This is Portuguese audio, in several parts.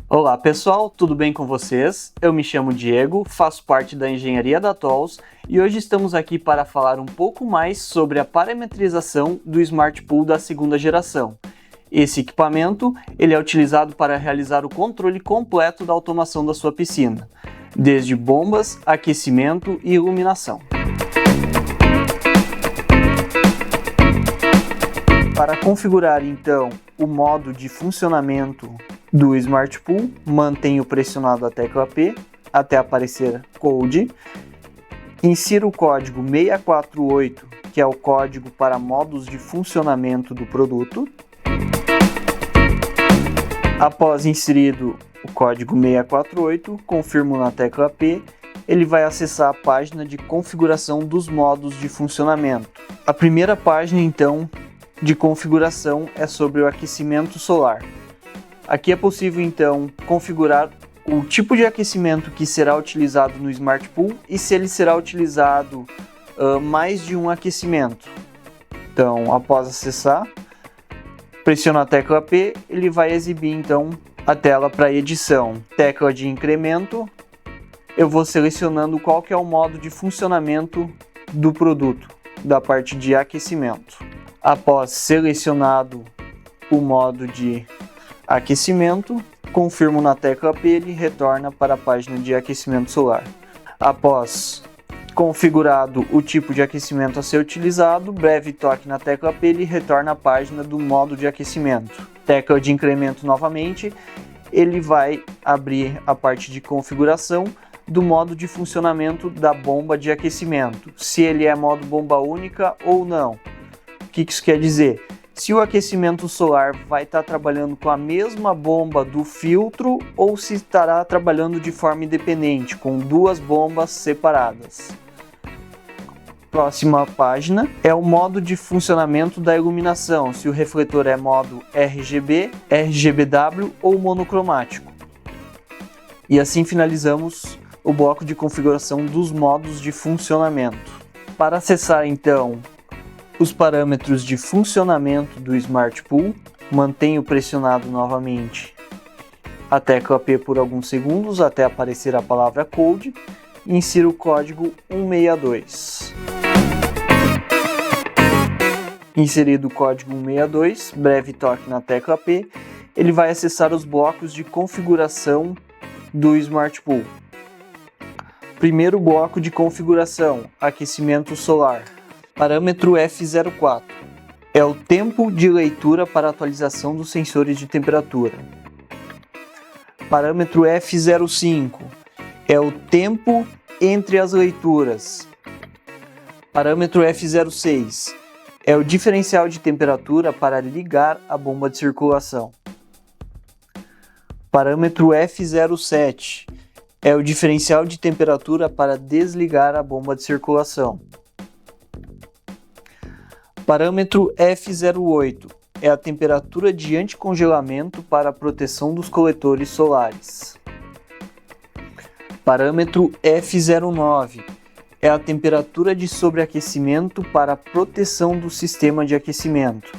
Olá pessoal, tudo bem com vocês? Eu me chamo Diego, faço parte da engenharia da TOLS e hoje estamos aqui para falar um pouco mais sobre a parametrização do Smart Pool da segunda geração. Esse equipamento ele é utilizado para realizar o controle completo da automação da sua piscina, desde bombas, aquecimento e iluminação. Para configurar então o modo de funcionamento do Smart Pool, mantenha pressionado a tecla P até aparecer Code. Insira o código 648, que é o código para modos de funcionamento do produto. Após inserido o código 648, confirmo na tecla P, ele vai acessar a página de configuração dos modos de funcionamento. A primeira página então de configuração é sobre o aquecimento solar. Aqui é possível então configurar o tipo de aquecimento que será utilizado no Smart Pool e se ele será utilizado mais de um aquecimento. Então, após acessar, pressiona a tecla P, ele vai exibir então a tela para edição. Tecla de incremento, eu vou selecionando qual que é o modo de funcionamento do produto, da parte de aquecimento. Após selecionado o modo de aquecimento, confirmo na tecla P, ele retorna para a página de aquecimento solar. Após configurado o tipo de aquecimento a ser utilizado, breve toque na tecla P, ele retorna à página do modo de aquecimento. Tecla de incremento novamente, ele vai abrir a parte de configuração do modo de funcionamento da bomba de aquecimento, se ele é modo bomba única ou não. O que isso quer dizer? Se o aquecimento solar vai estar trabalhando com a mesma bomba do filtro ou se estará trabalhando de forma independente, com duas bombas separadas. Próxima página é o modo de funcionamento da iluminação, se o refletor é modo RGB, RGBW ou monocromático. E assim finalizamos o bloco de configuração dos modos de funcionamento. Para acessar então os parâmetros de funcionamento do Smart Pool, mantenho pressionado novamente a tecla P por alguns segundos até aparecer a palavra Code e insiro o código 162. Inserido o código 162, breve toque na tecla P, ele vai acessar os blocos de configuração do Smart Pool. Primeiro bloco de configuração, aquecimento solar. Parâmetro F04 é o tempo de leitura para atualização dos sensores de temperatura. Parâmetro F05 é o tempo entre as leituras. Parâmetro F06 é o diferencial de temperatura para ligar a bomba de circulação. Parâmetro F07 é o diferencial de temperatura para desligar a bomba de circulação. Parâmetro F08 é a temperatura de anticongelamento para a proteção dos coletores solares. Parâmetro F09 é a temperatura de sobreaquecimento para a proteção do sistema de aquecimento.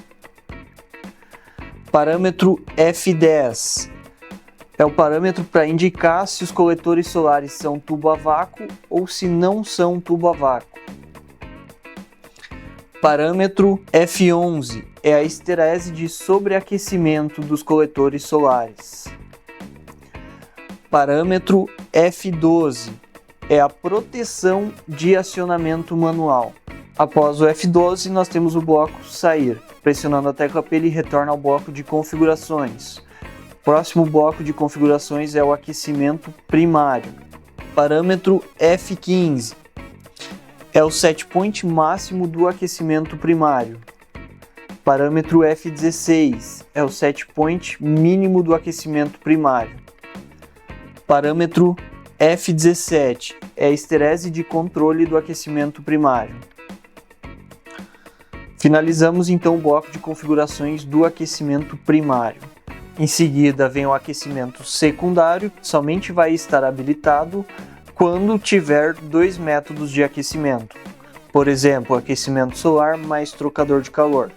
Parâmetro F10 é o parâmetro para indicar se os coletores solares são tubo a vácuo ou se não são tubo a vácuo. Parâmetro F11 é a esterese de sobreaquecimento dos coletores solares. Parâmetro F12 é a proteção de acionamento manual. Após o F12, nós temos o bloco Sair. Pressionando a tecla P, ele retorna ao bloco de configurações. Próximo bloco de configurações é o aquecimento primário. Parâmetro F15 é o set point máximo do aquecimento primário. Parâmetro F16 é o set point mínimo do aquecimento primário. Parâmetro F17 é a esterese de controle do aquecimento primário. Finalizamos então o bloco de configurações do aquecimento primário. Em seguida vem o aquecimento secundário, que somente vai estar habilitado quando tiver dois métodos de aquecimento, por exemplo, aquecimento solar mais trocador de calor.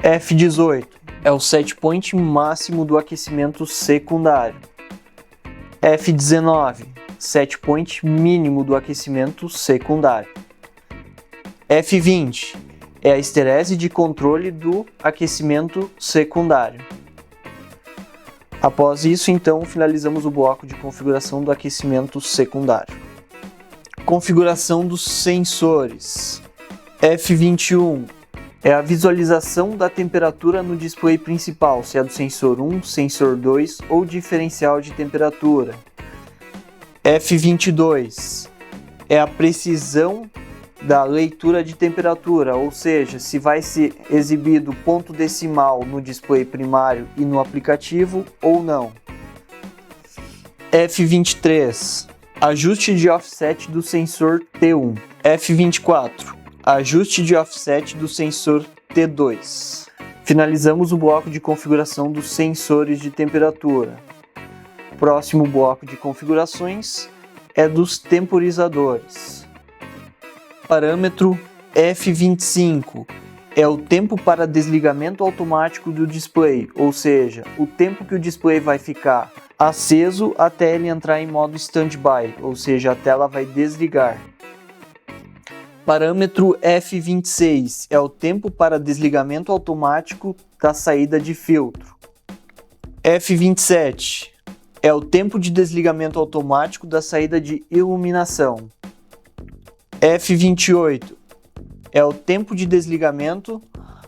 F18 é o set point máximo do aquecimento secundário. F19, set point mínimo do aquecimento secundário. F20 é a esterese de controle do aquecimento secundário. Após isso, então, finalizamos o bloco de configuração do aquecimento secundário. Configuração dos sensores. F21 é a visualização da temperatura no display principal, se é do sensor 1, sensor 2 ou diferencial de temperatura. F22 é a precisão da leitura de temperatura, ou seja, se vai ser exibido ponto decimal no display primário e no aplicativo ou não. F23, ajuste de offset do sensor T1. F24, ajuste de offset do sensor T2. Finalizamos o bloco de configuração dos sensores de temperatura. Próximo bloco de configurações é dos temporizadores. Parâmetro F25 é o tempo para desligamento automático do display, ou seja, o tempo que o display vai ficar aceso até ele entrar em modo standby, ou seja, a tela vai desligar. Parâmetro F26 é o tempo para desligamento automático da saída de filtro. F27 é o tempo de desligamento automático da saída de iluminação. F28 é o tempo de desligamento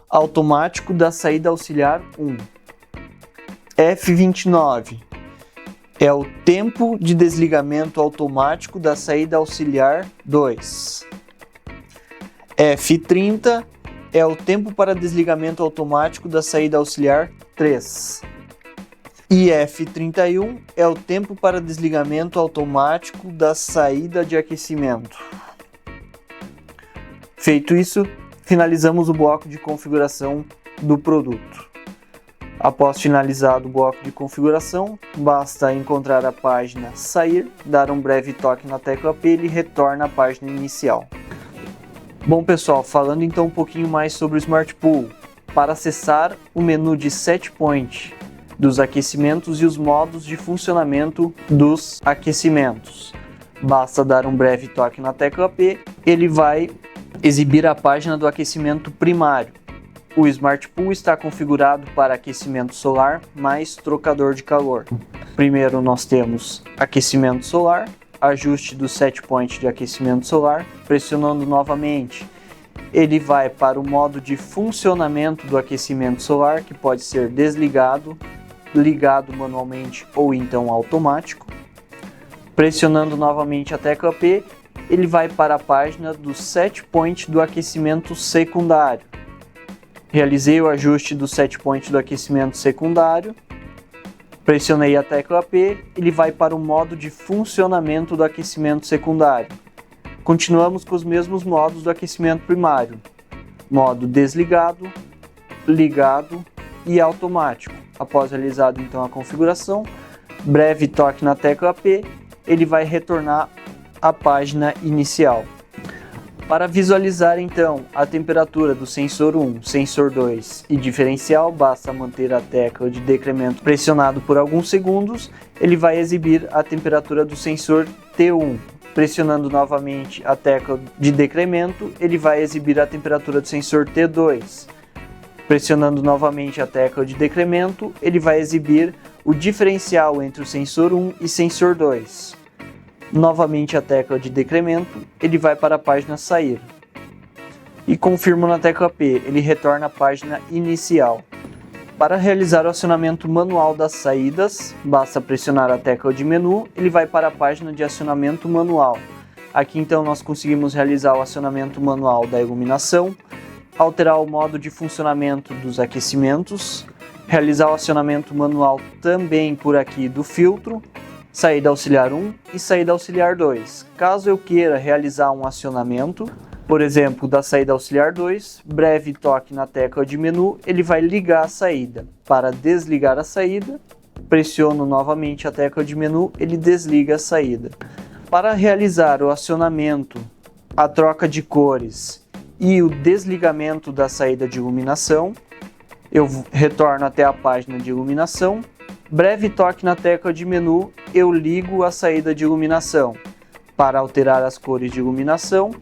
automático da saída auxiliar 1. F29 é o tempo de desligamento automático da saída auxiliar 2. F30 é o tempo para desligamento automático da saída auxiliar 3. E F31 é o tempo para desligamento automático da saída de aquecimento. Feito isso, finalizamos o bloco de configuração do produto. Após finalizado o bloco de configuração, basta encontrar a página Sair, dar um breve toque na tecla P e ele retorna à página inicial. Bom pessoal, falando então um pouquinho mais sobre o Smart Pool. Para acessar o menu de set point dos aquecimentos e os modos de funcionamento dos aquecimentos, basta dar um breve toque na tecla P, ele vai exibir a página do aquecimento primário. O Smart Pool está configurado para aquecimento solar mais trocador de calor. Primeiro nós temos aquecimento solar, ajuste do set point de aquecimento solar, pressionando novamente. Ele vai para o modo de funcionamento do aquecimento solar, que pode ser desligado, ligado manualmente ou então automático. Pressionando novamente a tecla P, ele vai para a página do set point do aquecimento secundário. Realizei o ajuste do set point do aquecimento secundário, pressionei a tecla P, ele vai para o modo de funcionamento do aquecimento secundário. Continuamos com os mesmos modos do aquecimento primário: modo desligado, ligado e automático. Após realizado então a configuração, breve toque na tecla P, ele vai retornar à página inicial. Para visualizar então a temperatura do sensor 1, sensor 2 e diferencial, basta manter a tecla de decremento pressionado por alguns segundos, ele vai exibir a temperatura do sensor T1. Pressionando novamente a tecla de decremento, ele vai exibir a temperatura do sensor T2. Pressionando novamente a tecla de decremento, ele vai exibir o diferencial entre o sensor 1 e sensor 2. Novamente a tecla de decremento, ele vai para a página Sair. E confirmo na tecla P, ele retorna à página inicial. Para realizar o acionamento manual das saídas, basta pressionar a tecla de menu, ele vai para a página de acionamento manual. Aqui então nós conseguimos realizar o acionamento manual da iluminação, alterar o modo de funcionamento dos aquecimentos, realizar o acionamento manual também por aqui do filtro, saída auxiliar 1 e saída auxiliar 2. Caso eu queira realizar um acionamento, por exemplo, da saída auxiliar 2, breve toque na tecla de menu, ele vai ligar a saída. Para desligar a saída, pressiono novamente a tecla de menu, ele desliga a saída. Para realizar o acionamento, a troca de cores e o desligamento da saída de iluminação, eu retorno até a página de iluminação. Breve toque na tecla de menu, eu ligo a saída de iluminação. Para alterar as cores de iluminação,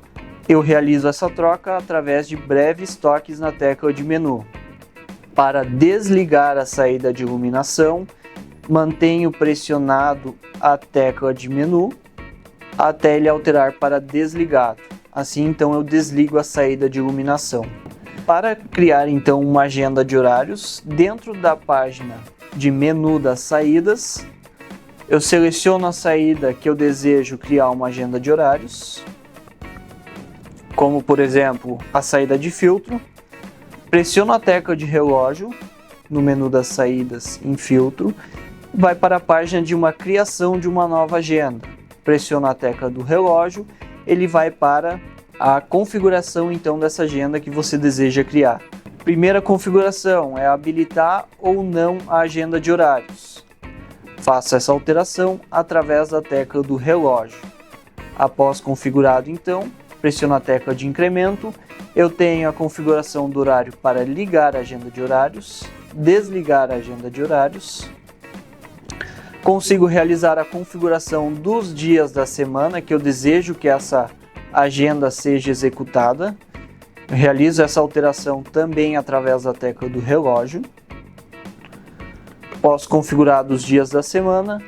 eu realizo essa troca através de breves toques na tecla de menu. Para desligar a saída de iluminação, mantenho pressionado a tecla de menu até ele alterar para desligado. Assim, então, eu desligo a saída de iluminação. Para criar, então, uma agenda de horários, dentro da página de menu das saídas, eu seleciono a saída que eu desejo criar uma agenda de horários, como, por exemplo, a saída de filtro. Pressiono a tecla de relógio no menu das saídas em filtro, vai para a página de uma criação de uma nova agenda. Pressiono a tecla do relógio, ele vai para a configuração então dessa agenda que você deseja criar. Primeira configuração é habilitar ou não a agenda de horários. Faço essa alteração através da tecla do relógio. Após configurado então, pressiono a tecla de incremento, eu tenho a configuração do horário para ligar a agenda de horários, desligar a agenda de horários. Consigo realizar a configuração dos dias da semana que eu desejo que essa agenda seja executada. Realizo essa alteração também através da tecla do relógio. Após configurar os dias da semana,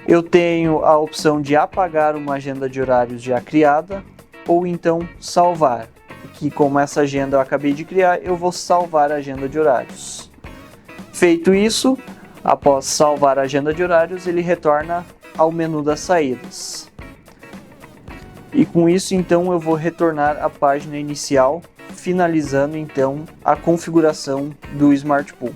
eu tenho a opção de apagar uma agenda de horários já criada ou então salvar, que como essa agenda eu acabei de criar, eu vou salvar a agenda de horários. Feito isso, após salvar a agenda de horários, ele retorna ao menu das saídas. E com isso, então, eu vou retornar à página inicial, finalizando então a configuração do Smart Pool.